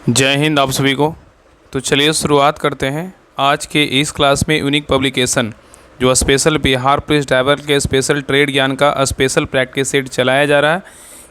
जय हिंद आप सभी को। तो चलिए शुरुआत करते हैं आज के इस क्लास में। यूनिक पब्लिकेशन जो स्पेशल बिहार पुलिस ड्राइवर के स्पेशल ट्रेड ज्ञान का स्पेशल प्रैक्टिस सेट चलाया जा रहा है,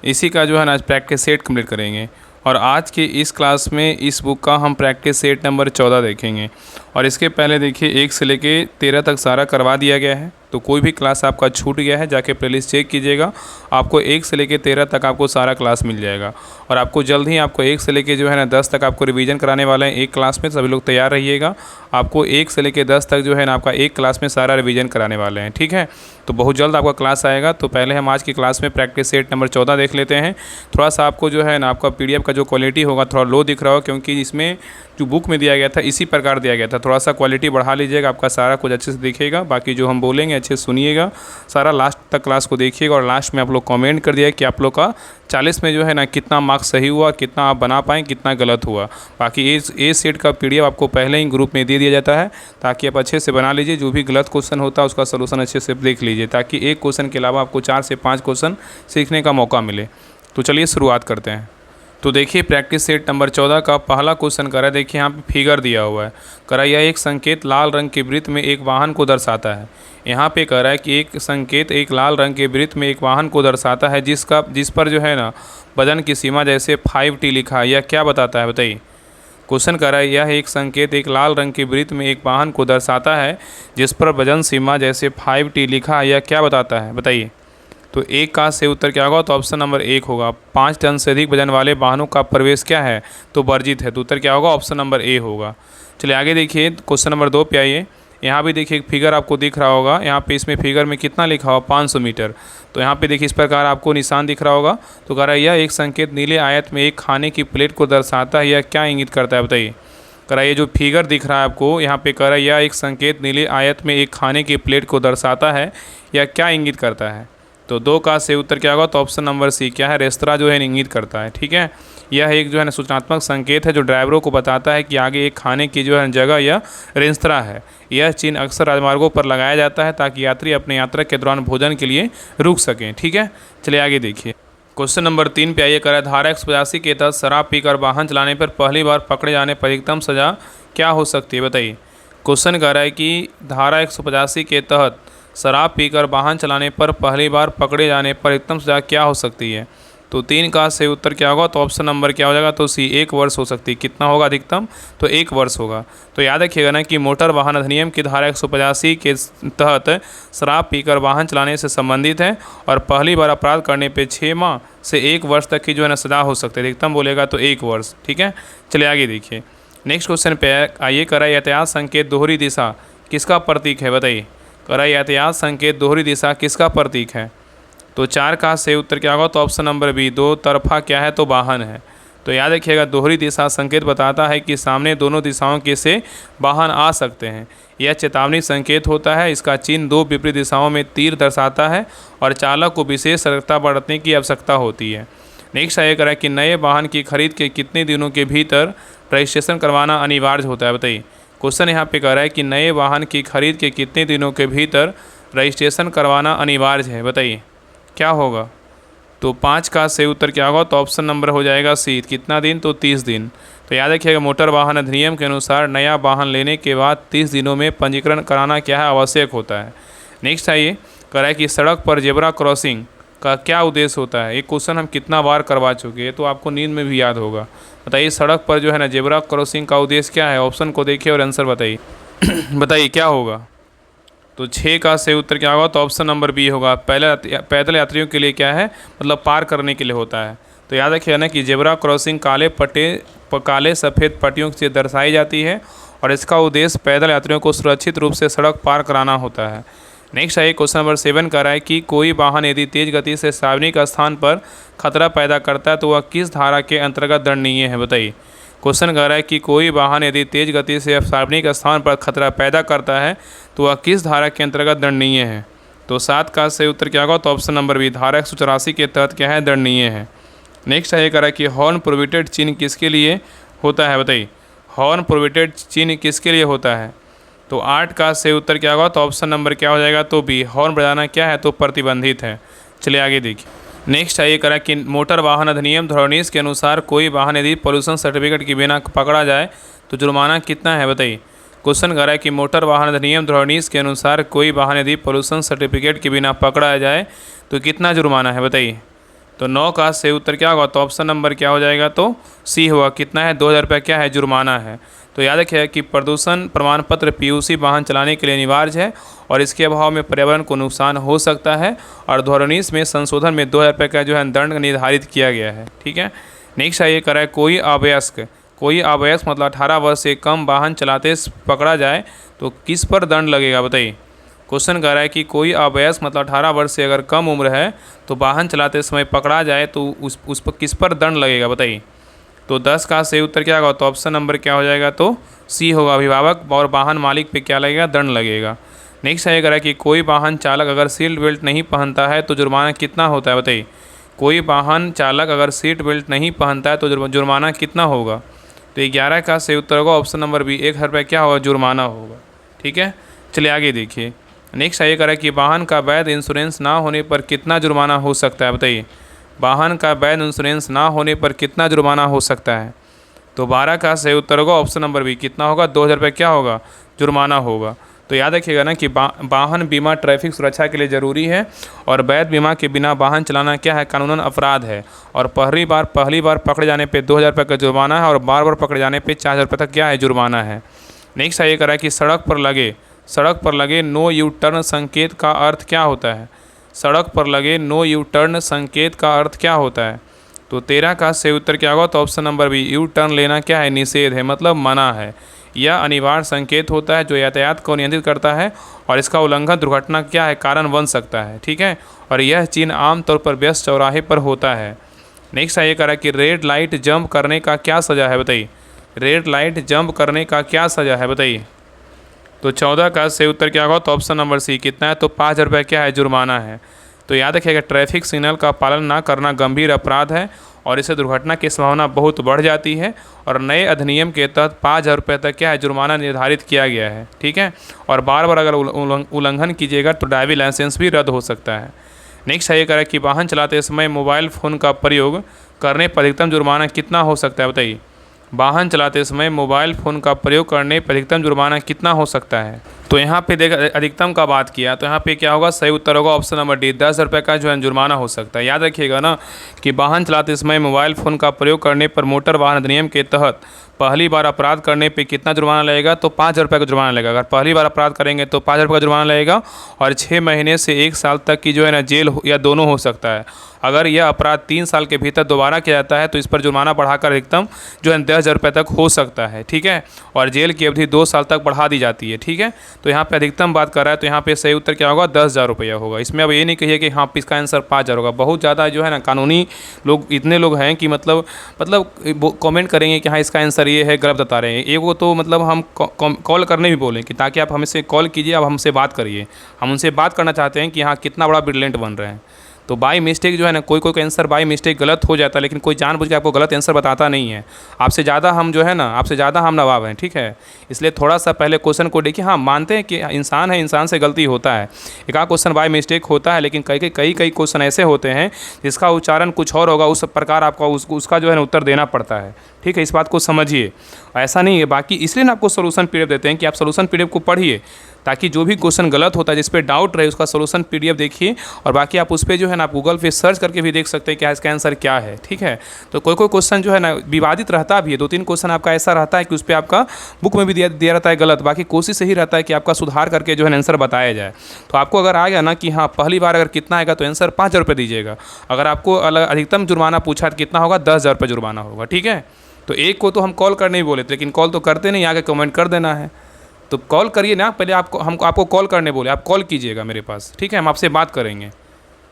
इसी का जो है ना आज प्रैक्टिस सेट कंप्लीट करेंगे। और आज के इस क्लास में इस बुक का हम प्रैक्टिस सेट नंबर 14 देखेंगे। और इसके पहले देखिए 1 से लेके 13 तक सारा करवा दिया गया है, तो कोई भी क्लास आपका छूट गया है जाके प्लेलिस्ट चेक कीजिएगा। आपको 1 से लेके 13 तक आपको सारा क्लास मिल जाएगा। और आपको जल्द ही आपको 1 से लेके जो है ना 10 तक आपको रिवीजन कराने वाले हैं एक क्लास में। सभी लोग तैयार रहिएगा। आपको 1 से लेके 10 तक जो है ना आपका एक क्लास में सारा रिवीजन कराने वाले हैं, ठीक है। तो बहुत जल्द आपका क्लास आएगा। तो पहले हम आज की क्लास में प्रैक्टिस सेट नंबर 14 देख लेते हैं। थोड़ा सा आपको जो है ना आपका PDF का जो क्वालिटी होगा थोड़ा लो दिख रहा हो, क्योंकि इसमें जो बुक में दिया गया था इसी प्रकार दिया गया था। थोड़ा सा क्वालिटी बढ़ा लीजिएगा, आपका सारा कुछ अच्छे से दिखेगा। बाकी जो हम बोलेंगे अच्छे से सुनिएगा, सारा लास्ट तक क्लास को देखिएगा। और लास्ट में आप लोग कमेंट कर दिया कि आप लोग का 40 में जो है ना कितना मार्क्स सही हुआ, कितना आप बना पाएँ, कितना गलत हुआ। बाकी ए सेट का PDF आपको पहले ही ग्रुप में दे दिया जाता है, ताकि आप अच्छे से बना लीजिए। जो भी गलत क्वेश्चन होता है उसका सोल्यूशन अच्छे से देख लीजिए, ताकि एक क्वेश्चन के अलावा आपको 4 से 5 क्वेश्चन सीखने का मौका मिले। तो चलिए शुरुआत करते हैं। तो देखिए प्रैक्टिस सेट नंबर 14 का पहला क्वेश्चन करा। देखिए यहाँ पे फिगर दिया हुआ है। करा यह एक संकेत लाल रंग के वृत्त में एक वाहन को दर्शाता है। यहाँ पे कह रहा है कि एक संकेत एक लाल रंग के वृत्त में एक वाहन को दर्शाता है, जिस पर जो है ना वजन की सीमा जैसे 5T लिखा है। यह क्या बताता है बताइए। क्वेश्चन कर रहा है यह एक संकेत एक लाल रंग के वृत्त में एक वाहन को दर्शाता है, जिस पर वजन सीमा जैसे 5T लिखा है। यह क्या बताता है बताइए। तो एक का से उत्तर क्या होगा, तो ऑप्शन नंबर 1 होगा। 5 टन से अधिक वजन वाले वाहनों का प्रवेश क्या है, तो वर्जित है। तो उत्तर क्या होगा, ऑप्शन नंबर A होगा। चलिए आगे देखिए क्वेश्चन नंबर 2 पे आइए। यहाँ भी देखिए एक फिगर आपको दिख रहा होगा। यहाँ पे इसमें फिगर में कितना लिखा हुआ, 500 मीटर। तो यहाँ पे देखिए इस प्रकार आपको निशान दिख रहा होगा। तो कह रहा है यह एक संकेत नीले आयत में एक खाने की प्लेट को दर्शाता है। यह क्या इंगित करता है बताइए। कह रहा है ये जो फिगर दिख रहा है आपको, यहाँ पे कह रहा है यह एक संकेत नीले आयत में एक खाने की प्लेट को दर्शाता है। यह क्या इंगित करता है। तो 2 का से उत्तर क्या होगा, तो ऑप्शन नंबर C क्या है, रेस्तरां जो है इंगित करता है, ठीक है। यह एक जो है ना सूचनात्मक संकेत है जो ड्राइवरों को बताता है कि आगे एक खाने की जो है जगह या रेस्तरां है। यह चिन्ह अक्सर राजमार्गों पर लगाया जाता है ताकि यात्री अपने यात्रा के दौरान भोजन के लिए रुक सकें, ठीक है। चलिए आगे देखिए क्वेश्चन नंबर 3 पे आइए। कर धारा 185 के तहत शराब पीकर वाहन चलाने पर पहली बार पकड़े जाने पर अधिकतम सजा क्या हो सकती है बताइए। क्वेश्चन कह रहा है कि धारा 185 के तहत शराब पीकर वाहन चलाने पर पहली बार पकड़े जाने पर अधिकतम सजा क्या हो सकती है। तो 3 का से उत्तर क्या होगा, तो ऑप्शन नंबर क्या हो जाएगा, तो C 1 वर्ष हो सकती है। कितना होगा अधिकतम, तो 1 वर्ष होगा। तो याद रखिएगा ना कि मोटर वाहन अधिनियम की धारा 185 के तहत शराब पीकर वाहन चलाने से संबंधित है, और पहली बार अपराध करने पर 6 माह से 1 वर्ष तक की जो है ना सजा हो सकती है। अधिकतम बोलेगा तो 1 वर्ष, ठीक है। चलिए आगे देखिए नेक्स्ट क्वेश्चन पे आइए। करा यातायात संकेत दोहरी दिशा किसका प्रतीक है बताइए। करा यातायात संकेत दोहरी दिशा किसका प्रतीक है। तो 4 का से उत्तर क्या होगा, तो ऑप्शन नंबर B दो तरफा क्या है, तो वाहन है। तो याद रखिएगा दोहरी दिशा संकेत बताता है कि सामने दोनों दिशाओं के से वाहन आ सकते हैं। यह चेतावनी संकेत होता है। इसका चिन्ह 2 विपरीत दिशाओं में तीर दर्शाता है, और चालक को विशेष सतर्कता बरतने की आवश्यकता होती है। नेक्स्ट आइए करा कि नए वाहन की खरीद के कितने दिनों के भीतर रजिस्ट्रेशन करवाना अनिवार्य होता है बताइए। क्वेश्चन यहाँ पे कह रहा है कि नए वाहन की खरीद के कितने दिनों के भीतर रजिस्ट्रेशन करवाना अनिवार्य है बताइए, क्या होगा। तो 5 का से उत्तर क्या होगा, तो ऑप्शन नंबर हो जाएगा C कितना दिन, तो 30 दिन। तो याद रखिएगा मोटर वाहन अधिनियम के अनुसार नया वाहन लेने के बाद 30 दिनों में पंजीकरण कराना क्या है, आवश्यक होता है। नेक्स्ट आइए कह रहा है कि सड़क पर जेब्रा क्रॉसिंग का क्या उद्देश्य होता है। एक क्वेश्चन हम कितना बार करवा चुके हैं, तो आपको नींद में भी याद होगा। बताइए सड़क पर जो है ना जेब्रा क्रॉसिंग का उद्देश्य क्या है। ऑप्शन को देखिए और आंसर बताइए बताइए क्या होगा। तो 6 का से उत्तर क्या होगा, तो ऑप्शन नंबर B होगा। पैदल यात्रियों के लिए क्या है, मतलब पार करने के लिए होता है। तो याद रखिए ना कि जेब्रा क्रॉसिंग काले सफ़ेद पट्टियों से दर्शाई जाती है, और इसका उद्देश्य पैदल यात्रियों को सुरक्षित रूप से सड़क पार कराना होता है। नेक्स्ट है क्वेश्चन नंबर 7 कह रहा है कि कोई वाहन यदि तेज गति से सार्वजनिक स्थान पर खतरा पैदा करता है तो वह किस धारा के अंतर्गत दंडनीय है बताइए। क्वेश्चन कह रहा है कि कोई वाहन यदि तेज गति से सार्वजनिक स्थान पर खतरा पैदा करता है तो वह किस धारा के अंतर्गत दंडनीय है। तो 7 का सही उत्तर क्या होगा, तो ऑप्शन नंबर B धारा 184 के तहत क्या है, दंडनीय है। नेक्स्ट है कह रहा है कि हॉर्न प्रोहिबिटेड चिन्ह किसके लिए होता है बताइए। हॉर्न प्रोहिबिटेड चिन्ह किसके लिए होता है। तो 8 का सही उत्तर क्या होगा, तो ऑप्शन नंबर क्या हो जाएगा, तो B हॉर्न बजाना क्या है, तो प्रतिबंधित है। चलिए आगे देखिए नेक्स्ट है ये करा कि मोटर वाहन अधिनियम 2019 के अनुसार कोई वाहन यदि पोल्यूशन सर्टिफिकेट के बिना पकड़ा जाए तो जुर्माना कितना है बताइए। क्वेश्चन करा कि मोटर वाहन अधिनियम 2019 के अनुसार कोई वाहन यदि पोल्यूशन सर्टिफिकेट के बिना पकड़ा जाए तो कितना जुर्माना है बताइए। तो 9 का सही उत्तर क्या होगा, तो ऑप्शन नंबर क्या हो जाएगा, तो सी होगा। कितना है, 2000 रुपये क्या है, जुर्माना है। तो याद रखिएगा कि प्रदूषण प्रमाण पत्र पीयूसी वाहन चलाने के लिए अनिवार्य है और इसके अभाव में पर्यावरण को नुकसान हो सकता है और 2019 में संशोधन में 2000 रुपये का जो है दंड निर्धारित किया गया है। ठीक है। नेक्स्ट है ये करा है कोई अवयस्क मतलब 18 वर्ष से कम वाहन चलाते पकड़ा जाए तो किस पर दंड लगेगा बताइए। क्वेश्चन कर रहा है कि कोई अवयस्क मतलब 18 वर्ष से अगर कम उम्र है तो वाहन चलाते समय पकड़ा जाए तो उस पर किस पर दंड लगेगा बताइए। तो 10 का सही उत्तर क्या होगा, तो ऑप्शन नंबर क्या हो जाएगा, तो सी होगा। अभिभावक और वाहन मालिक पे क्या लगेगा, दंड लगेगा। नेक्स्ट है करा कि कोई वाहन चालक अगर सीट बेल्ट नहीं पहनता है तो जुर्माना कितना होता है बताइए। कोई वाहन चालक अगर सीट बेल्ट नहीं पहनता है तो जुर्माना कितना होगा। तो 11 का सही उत्तर होगा ऑप्शन नंबर बी, 1000 रुपये क्या होगा, जुर्माना होगा। ठीक है। चलिए आगे देखिए। नेक्स्ट ये करा कि वाहन का वैध इंश्योरेंस ना होने पर कितना जुर्माना हो सकता है बताइए। वाहन का वैध इंश्योरेंस ना होने पर कितना जुर्माना हो सकता है। तो 12 का सही उत्तर होगा ऑप्शन नंबर बी, कितना होगा, 2000 रुपये क्या होगा, जुर्माना होगा। तो याद रखिएगा ना कि वाहन बीमा ट्रैफिक सुरक्षा के लिए ज़रूरी है और वैध बीमा के बिना वाहन चलाना क्या है, कानूनन अपराध है। और पहली बार पकड़े जाने पे 2000 रुपये का जुर्माना है और बार पकड़े जाने पे 4000 रुपये तक क्या है, जुर्माना है। नेक्स्ट ये करा कि सड़क पर लगे नो यू टर्न संकेत का अर्थ क्या होता है। सड़क पर लगे नो यू टर्न संकेत का अर्थ क्या होता है। तो 13 का सही उत्तर क्या होगा, तो option number B, U turn लेना क्या है, निषेध है, मतलब मना है। यह अनिवार्य संकेत होता है जो यातायात को नियंत्रित करता है और इसका उल्लंघन दुर्घटना क्या है, कारण बन सकता है। ठीक है। और यह चिन्ह आमतौर पर व्यस्त चौराहे पर होता है। नेक्स्ट ये करा कि रेड लाइट जंप करने का क्या सज़ा है बताइए। रेड लाइट जंप करने का क्या सज़ा है बताइए। तो 14 का सही उत्तर क्या होगा, तो ऑप्शन नंबर सी, कितना है, तो 5000 रुपये क्या है, जुर्माना है। तो याद रखिएगा ट्रैफिक सिग्नल का पालन ना करना गंभीर अपराध है और इससे दुर्घटना की संभावना बहुत बढ़ जाती है और नए अधिनियम के तहत 5000 रुपये तक क्या है, जुर्माना निर्धारित किया गया है। ठीक है। और बार अगर उल्लंघन कीजिएगा तो ड्राइविंग लाइसेंस भी रद्द हो सकता है। नेक्स्ट ये करें कि वाहन चलाते समय मोबाइल फ़ोन का प्रयोग करने पर अधिकतम जुर्माना कितना हो सकता है बताइए। वाहन चलाते समय मोबाइल फ़ोन का प्रयोग करने पर अधिकतम जुर्माना कितना हो सकता है। तो यहाँ पे देख अधिकतम का बात किया तो यहाँ पे क्या होगा, सही उत्तर होगा ऑप्शन नंबर डी, 10,000 रुपये का जो है जुर्माना हो सकता है। याद रखिएगा ना कि वाहन चलाते समय मोबाइल फ़ोन का प्रयोग करने पर मोटर वाहन अधिनियम के तहत पहली बार अपराध करने पे कितना जुर्माना लगेगा, तो 5,000 रुपये का जुर्माना लगेगा। अगर पहली बार अपराध करेंगे तो 5,000 रुपये का जुर्माना लगेगा और 6 महीने से 1 साल तक की जो है ना जेल या दोनों हो सकता है। अगर यह अपराध 3 साल के भीतर दोबारा किया जाता है तो इस पर जुर्माना बढ़ाकर अधिकतम जो है 10,000 रुपये तक हो सकता है। ठीक है। और जेल की अवधि 2 साल तक बढ़ा दी जाती है। ठीक है। तो यहाँ पे अधिकतम बात कर रहा है तो यहाँ पे सही उत्तर क्या होगा, 10,000 रुपया होगा। इसमें अब ये नहीं कहिए कि हाँ इसका आंसर 5,000 होगा। बहुत ज़्यादा जो है ना कानूनी लोग इतने लोग हैं कि मतलब कमेंट करेंगे कि हाँ इसका आंसर ये है, गलत बता रहे हैं। एक वो तो मतलब हम कॉल करने भी बोलें कि ताकि आप हमसे कॉल कीजिए, आप हमसे बात करिए। हम उनसे बात करना चाहते हैं कि हाँ कितना बड़ा ब्रिलियंट बन रहे हैं। तो बाई मिस्टेक जो है ना कोई आंसर बाई मिस्टेक गलत हो जाता है, लेकिन कोई जानबूझ के आपको गलत आंसर बताता नहीं है। आपसे ज़्यादा हम जो है ना आपसे ज़्यादा हम नवाब हैं। ठीक है। इसलिए थोड़ा सा पहले क्वेश्चन को देखिए। हाँ मानते हैं कि इंसान है, इंसान से गलती होता है, एक आध क्वेश्चन बाई मिस्टेक होता है, लेकिन कई क्वेश्चन ऐसे होते हैं जिसका उच्चारण कुछ और होगा, उस प्रकार आपको उसका जो है ना उत्तर देना पड़ता है। ठीक है। इस बात को समझिए, ऐसा नहीं है। बाकी इसलिए ना आपको सोल्यूशन पीडीएफ देते हैं कि आप सोल्यूशन पीडीएफ को पढ़िए ताकि जो भी क्वेश्चन गलत होता है, जिस पे डाउट रहे, उसका सोल्यूशन पीडीएफ देखिए। और बाकी आप उस पर जो है ना आप गूगल पे सर्च करके भी देख सकते हैं कि इसका आंसर क्या है। ठीक है। तो कोई क्वेश्चन जो है ना विवादित रहता भी है, 2-3 क्वेश्चन आपका ऐसा रहता है कि उस पर आपका बुक में भी दिया रहता है गलत, बाकी कोशिश यही रहता है कि आपका सुधार करके जो है आंसर बताया जाए। तो आपको अगर आ गया ना कि हाँ पहली बार अगर कितना आएगा तो आंसर 5,000 रुपये दीजिएगा। अगर आपको अधिकतम जुर्माना पूछा तो कितना होगा, 10,000 रुपये जुर्माना होगा। ठीक है। तो एक को तो हम कॉल करने ही बोले थे, लेकिन कॉल तो करते नहीं, आगे कमेंट कर देना है। तो कॉल करिए ना, पहले आपको कॉल करने बोले, आप कॉल कीजिएगा मेरे पास। ठीक है। हम आपसे बात करेंगे।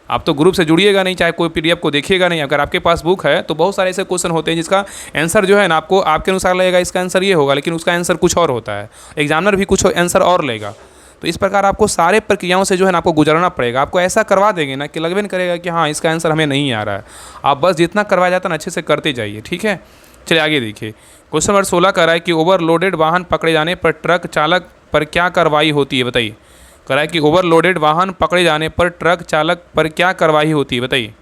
आप तो ग्रुप से जुड़िएगा नहीं, चाहे कोई पीडीएफ को देखिएगा नहीं। अगर आपके पास बुक है तो बहुत सारे ऐसे क्वेश्चन होते हैं जिसका आंसर जो है ना आपको आपके अनुसार लगेगा इसका आंसर ये होगा, लेकिन उसका आंसर कुछ और होता है। एग्जामिनर भी कुछ आंसर और लेगा। तो इस प्रकार आपको सारे प्रक्रियाओं से जो है ना आपको गुजरना पड़ेगा। आपको ऐसा करवा देंगे ना कि लगभग करेगा कि हाँ इसका आंसर हमें नहीं आ रहा है। आप बस जितना करवाया जाता है ना अच्छे से करते जाइए। ठीक है। चलिए आगे देखिए। क्वेश्चन नंबर 16 कर रहा है कि ओवरलोडेड वाहन पकड़े जाने पर ट्रक चालक पर क्या कार्रवाई होती है बताइए। कह रहा है कि ओवरलोडेड वाहन पकड़े जाने पर ट्रक चालक पर क्या कार्रवाई होती है बताइए।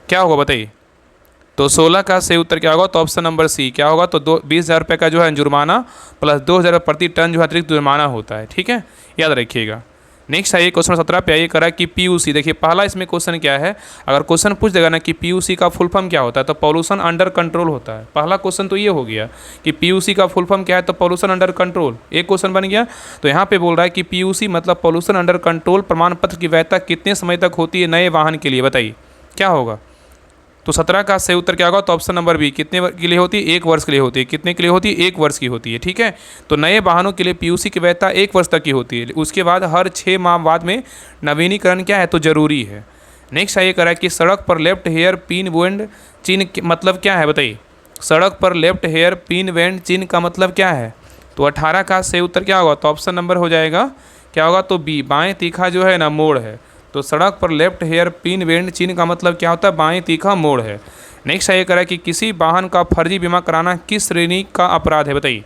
क्या होगा बताइए। तो 16 का सही उत्तर क्या होगा, तो ऑप्शन नंबर सी क्या होगा, तो 20,000 रुपये का जो है जुर्माना प्लस 2,000 प्रति टन जो है अतिरिक्त जुर्माना होता है। ठीक है, याद रखिएगा। नेक्स्ट आइए क्वेश्चन 17 पे आइए, करा कि पीयूसी। देखिए पहला इसमें क्वेश्चन क्या है, अगर क्वेश्चन पूछ देगा ना कि पीयूसी का फुल फॉर्म क्या होता है, तो पॉल्यूशन अंडर कंट्रोल होता है। पहला क्वेश्चन तो ये हो गया कि पीयूसी का फुल फॉर्म क्या है, तो पॉल्यूशन अंडर कंट्रोल, एक क्वेश्चन बन गया। तो यहाँ पे बोल रहा है कि पीयूसी मतलब पॉल्यूशन अंडर कंट्रोल प्रमाण पत्र की वैधता कितने समय तक होती है नए वाहन के लिए, बताइए क्या होगा। तो 17 का सही उत्तर क्या होगा, तो ऑप्शन नंबर बी, कितने के लिए होती है, 1 वर्ष के लिए होती है। कितने के लिए होती है, 1 वर्ष की होती है। ठीक है, तो नए वाहनों के लिए पीयूसी की वैधता 1 वर्ष तक की होती है। उसके बाद हर 6 माह बाद में नवीनीकरण क्या है, तो जरूरी है। नेक्स्ट आइए करा कि सड़क पर लेफ्ट हेयर पिन वेंड चिन्ह मतलब क्या है, बताइए। सड़क पर लेफ्ट हेयर पिन वेंड चिन्ह का मतलब क्या है, तो 18 का सही उत्तर क्या होगा, तो ऑप्शन नंबर हो जाएगा क्या होगा, तो बी, बाएँ तीखा जो है ना मोड़ है। तो सड़क पर लेफ्ट हेयर पिन वेंड चिन्ह का मतलब क्या होता है, बाएं तीखा मोड़ है। नेक्स्ट आइए करा कि किसी वाहन का फर्जी बीमा कराना किस श्रेणी का अपराध है, बताइए।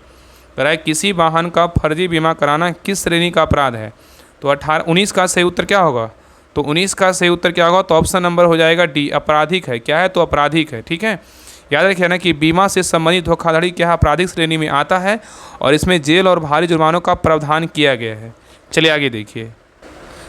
करा किसी वाहन का फर्जी बीमा कराना किस श्रेणी का अपराध है, तो 19 का सही उत्तर क्या होगा, तो 19 का सही उत्तर क्या होगा, तो ऑप्शन नंबर हो जाएगा डी, आपराधिक है। क्या है, तो आपराधिक है। ठीक है, याद रखिए ना कि बीमा से संबंधित धोखाधड़ी क्या आपराधिक श्रेणी में आता है और इसमें जेल और भारी जुर्मानों का प्रावधान किया गया है। चलिए आगे देखिए।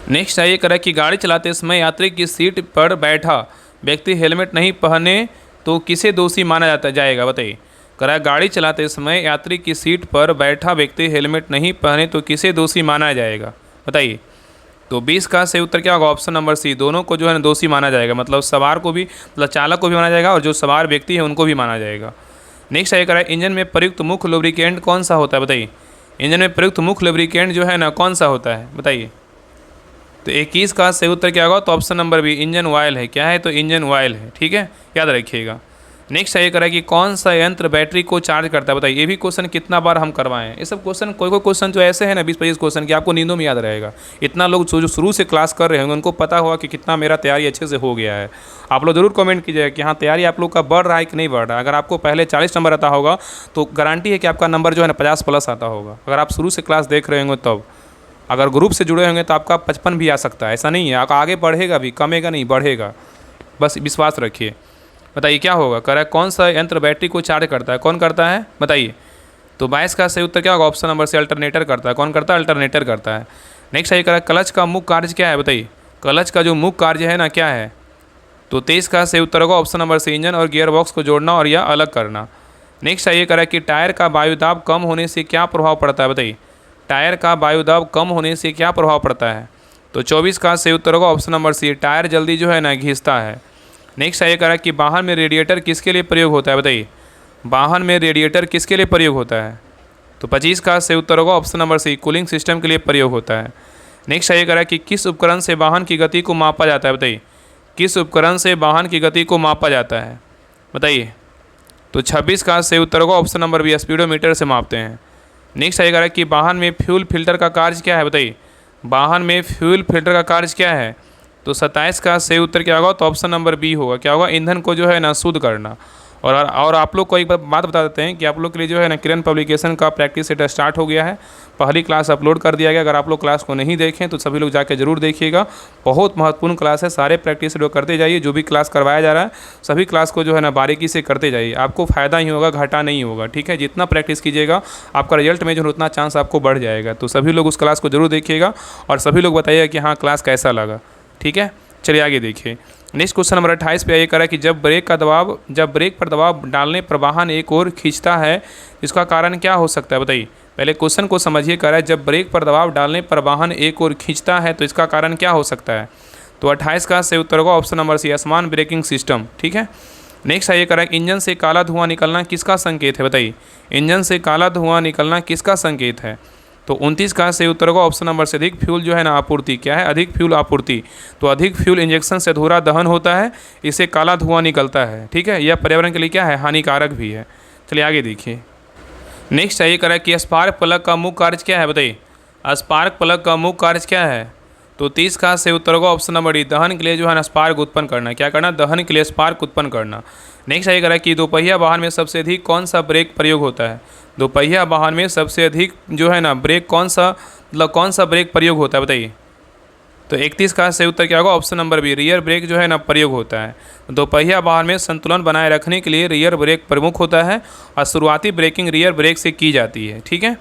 नेक्स्ट आइए करा कि गाड़ी चलाते समय यात्री की सीट पर बैठा व्यक्ति हेलमेट नहीं पहने तो किसे दोषी माना जाएगा, बताइए। करा गाड़ी चलाते समय यात्री की सीट पर बैठा व्यक्ति हेलमेट नहीं पहने तो किसे दोषी माना जाएगा, बताइए। तो 20 का सही उत्तर क्या होगा, ऑप्शन नंबर सी, दोनों को जो है ना दोषी माना जाएगा। मतलब सवार को भी, मतलब चालक को भी माना जाएगा और जो सवार व्यक्ति है उनको भी माना जाएगा। नेक्स्ट आइए करा इंजन में प्रयुक्त मुख्य लुब्रिकेंट कौन सा होता है, बताइए। इंजन में प्रयुक्त मुख्य लुब्रिकेंट जो है ना कौन सा होता है, बताइए। तो 21 का सही उत्तर क्या होगा, तो option number B, engine oil है। क्या है, तो इंजन ऑयल है। ठीक है, याद रखिएगा। नेक्स्ट आइए करा कि कौन सा यंत्र बैटरी को चार्ज करता है, बताइए। ये भी क्वेश्चन कितना बार हम करवाएं, ये सब क्वेश्चन, कोई क्वेश्चन जो ऐसे है ना 20-25 क्वेश्चन कि आपको नींदों में याद रहेगा। इतना लोग जो शुरू से क्लास कर रहे होंगे उनको पता होगा कि कितना मेरा तैयारी अच्छे से हो गया है। आप लोग जरूर कमेंट कीजिएगा कि हाँ तैयारी आप लोग का बढ़ रहा है कि नहीं बढ़ रहा है। अगर आपको पहले 40 नंबर आता होगा तो गारंटी है कि आपका नंबर जो है ना 50+ आता होगा, अगर आप शुरू से क्लास देख रहे होंगे तब। अगर ग्रुप से जुड़े होंगे तो आपका 55 भी आ सकता है, ऐसा नहीं है। आप आगे बढ़ेगा भी, कमेगा नहीं, बढ़ेगा, बस विश्वास रखिए। बताइए क्या होगा, कह रहा है कौन सा यंत्र बैटरी को चार्ज करता है, कौन करता है, बताइए। तो 22 का सही उत्तर क्या होगा, ऑप्शन नंबर से अल्टरनेटर करता है। कौन करता है, अल्टरनेटर करता है। नेक्स्ट आइए कह रहा है क्लच का मुख्य कार्य क्या है, बताइए। क्लच का जो मुख्य कार्य है ना क्या है, तो 23 का सही उत्तर होगा ऑप्शन नंबर से इंजन और गियर बॉक्स को जोड़ना और या अलग करना। नेक्स्ट आइए कह रहा है कि टायर का वायुदाब कम होने से क्या प्रभाव पड़ता है, बताइए। टायर का वायुदाब कम होने से क्या प्रभाव पड़ता है, तो 24 का सही उत्तर होगा ऑप्शन नंबर सी, टायर जल्दी जो है ना घिसता है। नेक्स्ट आइए कह रहा है कि वाहन में रेडिएटर किसके लिए प्रयोग होता है, बताइए। वाहन में रेडिएटर किसके लिए प्रयोग होता है, तो 25 का सही उत्तर होगा option number C, cooling system के लिए प्रयोग होता है। नेक्स्ट आइए कह रहा है कि किस उपकरण से वाहन की गति को मापा जाता है, बताइए। किस उपकरण से वाहन की गति को मापा जाता है, बताइए। तो 26 का सही उत्तर होगा ऑप्शन नंबर बी, स्पीडोमीटर से मापते हैं। नेक्स्ट आइए कह रहा है कि वाहन में फ्यूल फिल्टर का कार्य क्या है, बताइए। वाहन में फ्यूल फिल्टर का कार्य क्या है, तो 27 का सही उत्तर क्या होगा, तो ऑप्शन नंबर बी होगा, क्या होगा, ईंधन को जो है ना शुद्ध करना। और आप लोग को एक बात बता देते हैं कि आप लोग के लिए जो है ना किरण पब्लिकेशन का प्रैक्टिस सेट स्टार्ट हो गया है। पहली क्लास अपलोड कर दिया गया, अगर आप लोग क्लास को नहीं देखें तो सभी लोग जाके जरूर देखिएगा। बहुत महत्वपूर्ण क्लास है, सारे प्रैक्टिस सेट करते जाइए। जो भी क्लास करवाया जा रहा है सभी क्लास को जो है ना बारीकी से करते जाइए, आपको फ़ायदा ही होगा, घाटा नहीं होगा। ठीक है, जितना प्रैक्टिस कीजिएगा आपका रिजल्ट में जो उतना चांस आपको बढ़ जाएगा। तो सभी लोग उस क्लास को जरूर देखिएगा और सभी लोग बताइएगा कि हाँ क्लास कैसा लगा। ठीक है, चलिए आगे देखिए। नेक्स्ट क्वेश्चन नंबर 28 पे आइए करा कि जब ब्रेक पर दबाव डालने पर वाहन एक ओर खींचता है, इसका कारण क्या हो सकता है, बताइए। पहले क्वेश्चन को समझिए। कह रहा है जब ब्रेक पर दबाव डालने पर वाहन एक ओर खींचता है तो इसका कारण क्या हो सकता है, तो 28 का सही उत्तर होगा ऑप्शन नंबर सी, असमान ब्रेकिंग सिस्टम। ठीक है, नेक्स्ट आइए कह रहा है इंजन से काला धुआं निकलना किसका संकेत है, बताइए। इंजन से काला धुआं निकलना किसका संकेत है, तो 29 का सही उत्तर होगा ऑप्शन नंबर से अधिक फ्यूल जो है ना आपूर्ति। क्या है, अधिक फ्यूल आपूर्ति। तो अधिक फ्यूल इंजेक्शन से अधूरा दहन होता है, इससे काला धुआं निकलता है। ठीक है, यह पर्यावरण के लिए क्या है, हानिकारक भी है। चलिए आगे देखिए। नेक्स्ट आइए करा कि स्पार्क प्लग का मुख्य कार्य क्या है, बताइए। स्पार्क प्लग का मुख्य कार्य क्या है, तो 30 का सही उत्तर होगा ऑप्शन नंबर डी, दहन के लिए जो है ना स्पार्क उत्पन्न करना। क्या करना, दहन के लिए स्पार्क उत्पन्न करना। नेक्स्ट आइए करा कि दोपहिया वाहन में सबसे अधिक कौन सा ब्रेक प्रयोग होता है, दोपहिया वाहन में सबसे अधिक जो है ना ब्रेक कौन सा ब्रेक प्रयोग होता है, बताइए। तो 31 का सही उत्तर क्या होगा? Option number B, rear brake जो है ना प्रयोग होता है। दोपहिया वाहन में संतुलन बनाए रखने के लिए रियर ब्रेक प्रमुख होता है और शुरुआती ब्रेकिंग रियर ब्रेक से की जाती है। ठीक है,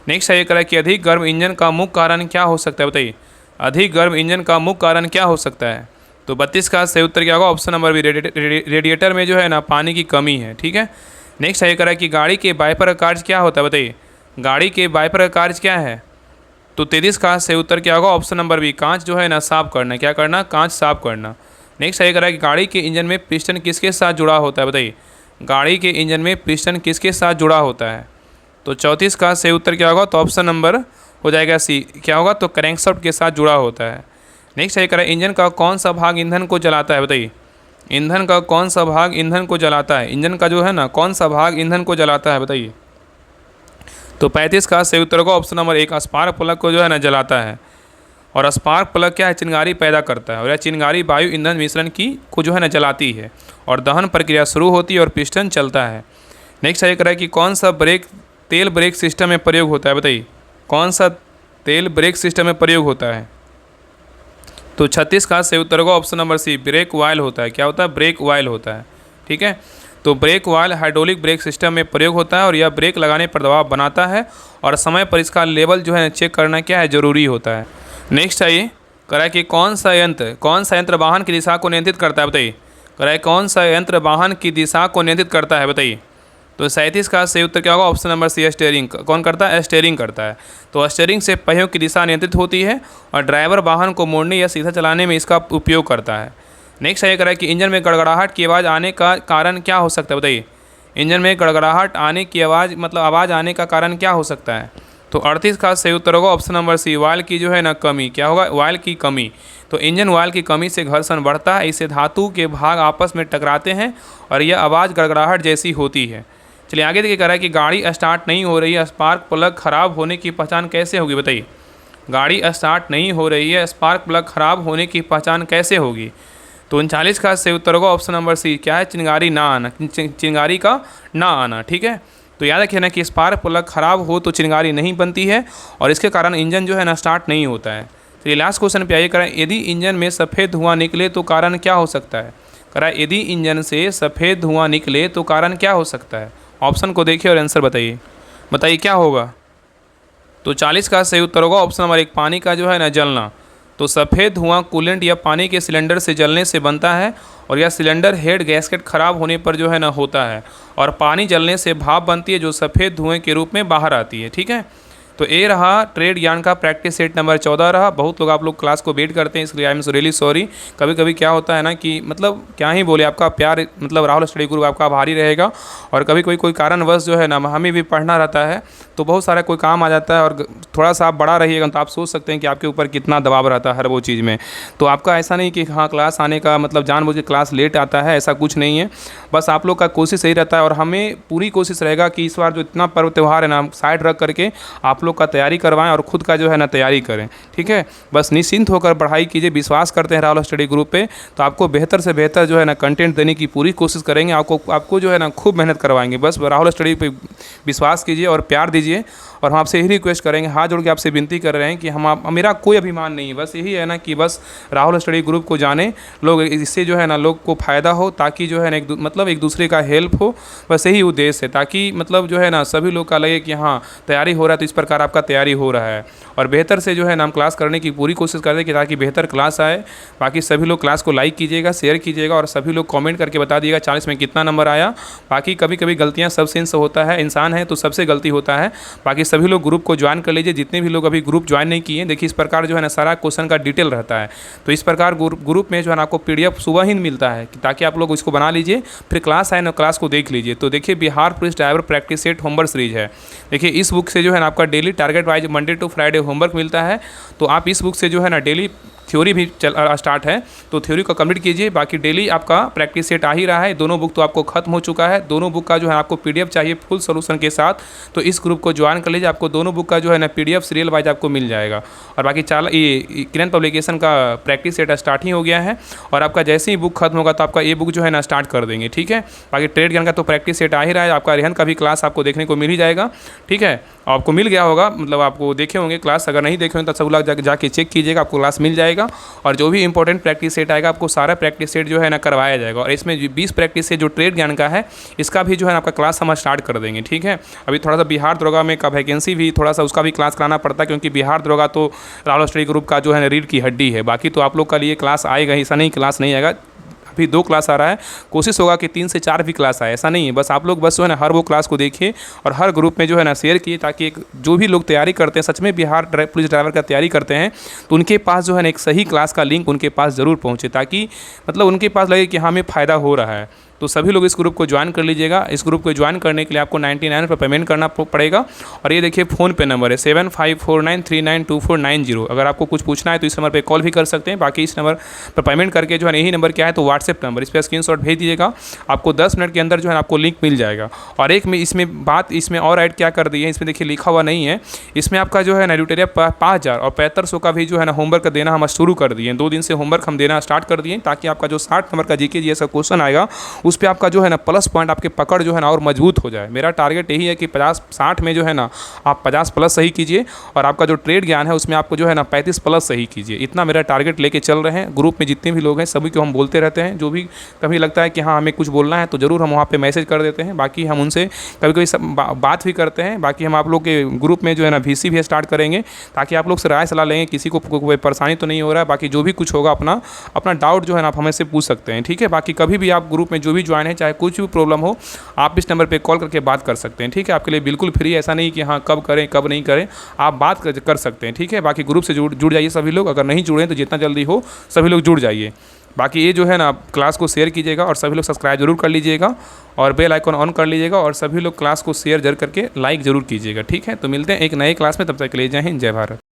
नेक्स्ट है ये करा कि अधिक गर्म इंजन का मुख्य कारण क्या हो सकता है? बताइए, अधिक गर्म इंजन का मुख्य कारण क्या हो सकता है? तो 32 का सही उत्तर क्या होगा? ऑप्शन नंबर बी, रेडिएटर में जो है ना पानी की कमी है। ठीक है, नेक्स्ट है ये करा कि गाड़ी के वाइपर का कार्य क्या होता है? बताइए, गाड़ी के वाइपर का कार्य क्या है? तो 33 का सही उत्तर क्या होगा? ऑप्शन नंबर बी, कांच जो है ना साफ करना। क्या करना? कांच साफ करना। नेक्स्ट है करा कि गाड़ी के इंजन में पिस्टन किसके साथ जुड़ा होता है? बताइए, गाड़ी के इंजन में पिस्टन किसके साथ जुड़ा होता है? तो 34 का सही उत्तर क्या होगा? तो ऑप्शन नंबर हो जाएगा सी, क्या होगा? तो क्रैंकशाफ्ट के साथ जुड़ा होता है। नेक्स्ट है करा इंजन का कौन सा भाग ईंधन को जलाता है? बताइए, ईंधन का कौन सा भाग ईंधन को जलाता है? इंजन का जो है ना कौन सा भाग ईंधन को जलाता है? बताइए। तो 35 का सही उत्तर होगा ऑप्शन नंबर एक, स्पार्क प्लग को जो है ना जलाता है। और स्पार्क प्लग क्या है? चिंगारी पैदा करता है और यह चिंगारी वायु ईंधन मिश्रण को जो है ना जलाती है और दहन प्रक्रिया शुरू होती है और पिस्टन चलता है। नेक्स्ट है कि कौन सा ब्रेक तेल ब्रेक सिस्टम में प्रयोग होता है? बताइए, कौन सा तेल ब्रेक सिस्टम में प्रयोग होता है? तो 36 का सही उत्तर होगा option number C, brake oil होता है। क्या होता है? ब्रेक ऑयल होता है। ठीक है, तो brake oil hydraulic brake system में प्रयोग होता है और यह ब्रेक लगाने पर दबाव बनाता है और समय पर इसका लेवल जो है चेक करना क्या है? ज़रूरी होता है। नेक्स्ट है ये करा कि कौन सा यंत्र वाहन की दिशा को नियंत्रित करता है? बताइए, करा कौन सा यंत्र वाहन की दिशा को नियंत्रित करता है? बताइए। तो 37 का सही उत्तर क्या होगा? Option number C, steering. कौन करता है? स्टीयरिंग करता है। तो स्टीयरिंग से पहियों की दिशा नियंत्रित होती है और ड्राइवर वाहन को मोड़ने या सीधा चलाने में इसका उपयोग करता है। नेक्स्ट है करा कि इंजन में गड़गड़ाहट की आवाज़ आने का कारण क्या हो सकता है? बताइए, इंजन में गड़गड़ाहट आने की आवाज़ आवाज़ आने का कारण क्या हो सकता है? तो 38 का सही उत्तर होगा ऑप्शन नंबर सी, ऑयल की जो है ना कमी। क्या होगा? ऑयल की कमी। तो इंजन ऑयल की कमी से घर्षण बढ़ता है, इससे धातु के भाग आपस में टकराते हैं और यह आवाज़ गड़गड़ाहट जैसी होती है। चलिए आगे देखिए, कह रहा है कि गाड़ी स्टार्ट नहीं हो रही है, स्पार्क प्लग खराब होने की पहचान कैसे होगी? बताइए, गाड़ी स्टार्ट नहीं हो रही है, स्पार्क प्लग खराब होने की पहचान कैसे होगी? तो 39 का सही उत्तर होगा ऑप्शन नंबर सी, क्या है? चिंगारी ना आना, चिंगारी का ना आना। ठीक है, तो याद रखिए ना कि स्पार्क प्लग खराब हो तो चिंगारी नहीं बनती है और इसके कारण इंजन जो है ना स्टार्ट नहीं होता है। तो ये लास्ट क्वेश्चन पे आइए, करें यदि इंजन में सफ़ेद धुआं निकले तो कारण क्या हो सकता है? करा यदि इंजन से सफ़ेद धुआं निकले तो कारण क्या हो सकता है? ऑप्शन को देखिए और आंसर बताइए। बताइए क्या होगा? तो 40 का सही उत्तर होगा ऑप्शन नंबर एक, पानी का जो है ना जलना। तो सफ़ेद धुआं कूलेंट या पानी के सिलेंडर से जलने से बनता है और यह सिलेंडर हेड गैस्केट खराब होने पर जो है ना होता है और पानी जलने से भाप बनती है जो सफ़ेद धुएं के रूप में बाहर आती है। ठीक है, तो ये रहा ट्रेड ज्ञान का प्रैक्टिस सेट नंबर 14 रहा। बहुत लोग आप लोग क्लास को वेट करते हैं, इसलिए आई एम रियली सॉरी। कभी कभी क्या होता है ना कि क्या ही बोले, आपका प्यार राहुल स्टडी ग्रुप आपका भारी रहेगा और कभी कोई कारणवश जो है ना हमें भी पढ़ना रहता है तो बहुत सारा कोई काम आ जाता है और थोड़ा सा आप बड़ा रहिएगा तो आप सोच सकते हैं कि आपके ऊपर कितना दबाव रहता है हर वो चीज़ में। तो आपका ऐसा नहीं कि हाँ क्लास आने का जानबूझ के क्लास लेट आता है, ऐसा कुछ नहीं है। बस आप लोग का कोशिश यही रहता है और हमें पूरी कोशिश रहेगा कि इस बार जो इतना पर्व त्यौहार है ना साइड रख करके आप लोग का तैयारी करवाएं और खुद का जो है ना तैयारी करें। ठीक है, बस निश्चिंत होकर पढ़ाई कीजिए, विश्वास करते हैं राहुल स्टडी ग्रुप पे, तो आपको बेहतर से बेहतर जो है ना कंटेंट देने की पूरी कोशिश करेंगे। आपको जो है ना खूब मेहनत करवाएंगे। बस राहुल स्टडी पे विश्वास कीजिए और प्यार दीजिए और हम आपसे यही रिक्वेस्ट करेंगे, हाथ जोड़ के आपसे विनती कर रहे हैं कि मेरा कोई अभिमान नहीं है, बस यही है ना कि बस राहुल स्टडी ग्रुप को जाने लोग, इससे जो है ना लोग को फ़ायदा हो ताकि जो है ना एक दूसरे का हेल्प हो। बस यही उद्देश्य है ताकि जो है ना सभी लोग का लगे कि हाँ तैयारी हो रहा है, तो इस प्रकार आपका तैयारी हो रहा है और बेहतर से जो है ना हम क्लास करने की पूरी कोशिश करते हैं कि ताकि बेहतर क्लास आए। बाकी सभी लोग क्लास को लाइक कीजिएगा, शेयर कीजिएगा और सभी लोग कमेंट करके बता दिएगा 40 में कितना नंबर आया। बाकी कभी कभी गलतियाँ सबसे इनसे होता है, इंसान है तो सबसे गलती होता है। बाकी सभी लोग ग्रुप को ज्वाइन कर लीजिए, जितने भी लोग अभी ग्रुप ज्वाइन नहीं किए। देखिए इस प्रकार जो है ना सारा क्वेश्चन का डिटेल रहता है, तो इस प्रकार ग्रुप में जो है ना आपको PDF सुबह ही मिलता है ताकि आप लोग इसको बना लीजिए, फिर क्लास आए ना क्लास को देख लीजिए। तो देखिए Bihar police driver practice set homework series है। देखिए इस बुक से जो है ना आपका daily target wise Monday to Friday homework मिलता है, तो आप इस बुक से जो है ना डेली थ्योरी भी स्टार्ट है तो थ्योरी को कंप्लीट कीजिए। बाकी डेली आपका प्रैक्टिस सेट आ ही रहा है, दोनों बुक तो आपको खत्म हो चुका है। दोनों बुक का जो है आपको PDF चाहिए फुल सोल्यूशन के साथ, तो इस ग्रुप को ज्वाइन कर लीजिए, आपको दोनों बुक का जो है ना PDF सीरियल वाइज आपको मिल जाएगा। और बाकी ये किरण पब्लिकेशन का प्रैक्टिस सेट स्टार्ट ही हो गया है और आपका जैसे ही बुक खत्म होगा तो आपका ये बुक जो है ना स्टार्ट कर देंगे। ठीक है, बाकी ट्रेड ज्ञान का तो प्रैक्टिस सेट आ ही रहा है, आपका रेहन का भी क्लास आपको देखने को मिल ही जाएगा। ठीक है, आपको मिल गया होगा, आपको देखे होंगे क्लास, अगर नहीं देखे होंगे तो सब लोग जाके चेक कीजिएगा, आपको क्लास मिल जाएगा। लीजिएगा और जो भी इंपॉर्टेंट प्रैक्टिस सेट आएगा आपको सारा प्रैक्टिस सेट जो है ना करवाया जाएगा। और इसमें 20 प्रैक्टिस सेट जो ट्रेड ज्ञान का है इसका भी जो है आपका क्लास हम स्टार्ट कर देंगे, ठीक है। अभी थोड़ा सा बिहार दरोगा में का वैकेंसी भी थोड़ा सा उसका भी क्लास कराना पड़ता है, क्योंकि बिहार दरोगा तो राहुल स्टडी ग्रुप का जो है रीढ़ की हड्डी है। बाकी तो आप लोग का लिए क्लास आएगा, ऐसा नहीं क्लास नहीं आएगा। अभी 2 क्लास आ रहा है, कोशिश होगा कि 3 से 4 भी क्लास आए, ऐसा नहीं है। बस आप लोग बस जो है ना हर वो क्लास को देखिए और हर ग्रुप में जो है ना शेयर किए, ताकि एक जो भी लोग तैयारी करते हैं, सच में बिहार पुलिस ड्राइवर का तैयारी करते हैं, तो उनके पास जो है ना एक सही क्लास का लिंक उनके पास ज़रूर पहुँचे, ताकि मतलब उनके पास लगे कि हमें फ़ायदा हो रहा है। तो सभी लोग इस ग्रुप को ज्वाइन कर लीजिएगा। इस ग्रुप को ज्वाइन करने के लिए आपको 99 रुपये पेमेंट करना पड़ेगा। और ये देखिए फ़ोन पे नंबर है 7549392490। अगर आपको कुछ पूछना है तो इस नंबर पे कॉल भी कर सकते हैं। बाकी इस नंबर पर पेमेंट करके जो है यही नंबर क्या है तो व्हाट्सएप नंबर, इस पर स्क्रीनशॉट भेज दीजिएगा। आपको 10 मिनट के अंदर जो है आपको लिंक मिल जाएगा। और एक में इसमें बात इसमें और ऐड क्या कर दी है, इसमें देखिए लिखा हुआ नहीं है, इसमें आपका जो है ना ड्यूटेरिया 5000 और 7500 का भी जो है ना होमवर्क देना हम शुरू कर दिए। 2 दिन से होमवर्क हम देना स्टार्ट कर दिए, ताकि आपका जो 60 नंबर का जीके जीएस का क्वेश्चन आएगा उस पर आपका जो है ना प्लस पॉइंट आपके पकड़ जो है ना और मजबूत हो जाए। मेरा टारगेट यही है कि 50-60 में जो है ना आप 50 प्लस सही कीजिए और आपका जो ट्रेड ज्ञान है उसमें आपको जो है ना 35 प्लस सही कीजिए। इतना मेरा टारगेट लेके चल रहे हैं। ग्रुप में जितने भी लोग हैं सभी को हम बोलते रहते हैं, जो भी कभी लगता है कि हाँ हमें कुछ बोलना है तो ज़रूर हम वहाँ पे मैसेज कर देते हैं। बाकी हम उनसे कभी कभी बात भी करते हैं। बाकी हम आप लोग के ग्रुप में जो है ना VC भी स्टार्ट करेंगे, ताकि आप लोग से राय सलाह लेंगे, किसी को कोई परेशानी तो नहीं हो रहा है। बाकी जो भी कुछ होगा अपना डाउट जो है ना आप हमें से पूछ सकते हैं, ठीक है। बाकी कभी भी आप ग्रुप में जो भी ज्वाइन है, चाहे कुछ भी प्रॉब्लम हो, आप इस नंबर पे कॉल करके बात कर सकते हैं, ठीक है। आपके लिए बिल्कुल फ्री, ऐसा नहीं कि हाँ कब करें कब नहीं करें, आप बात कर सकते हैं, ठीक है। बाकी ग्रुप से जुड़ जाइए सभी लोग। अगर नहीं जुड़े तो जितना जल्दी हो सभी लोग जुड़ जाइए। बाकी ये जो है ना क्लास को शेयर कीजिएगा और सभी लोग सब्सक्राइब जरूर कर लीजिएगा और बेल आइकन ऑन कर लीजिएगा और सभी लोग क्लास को शेयर जरूर करके लाइक ज़रूर कीजिएगा, ठीक है। तो मिलते हैं एक नए क्लास में, तब तक के लिए जय हिंद जय भारत।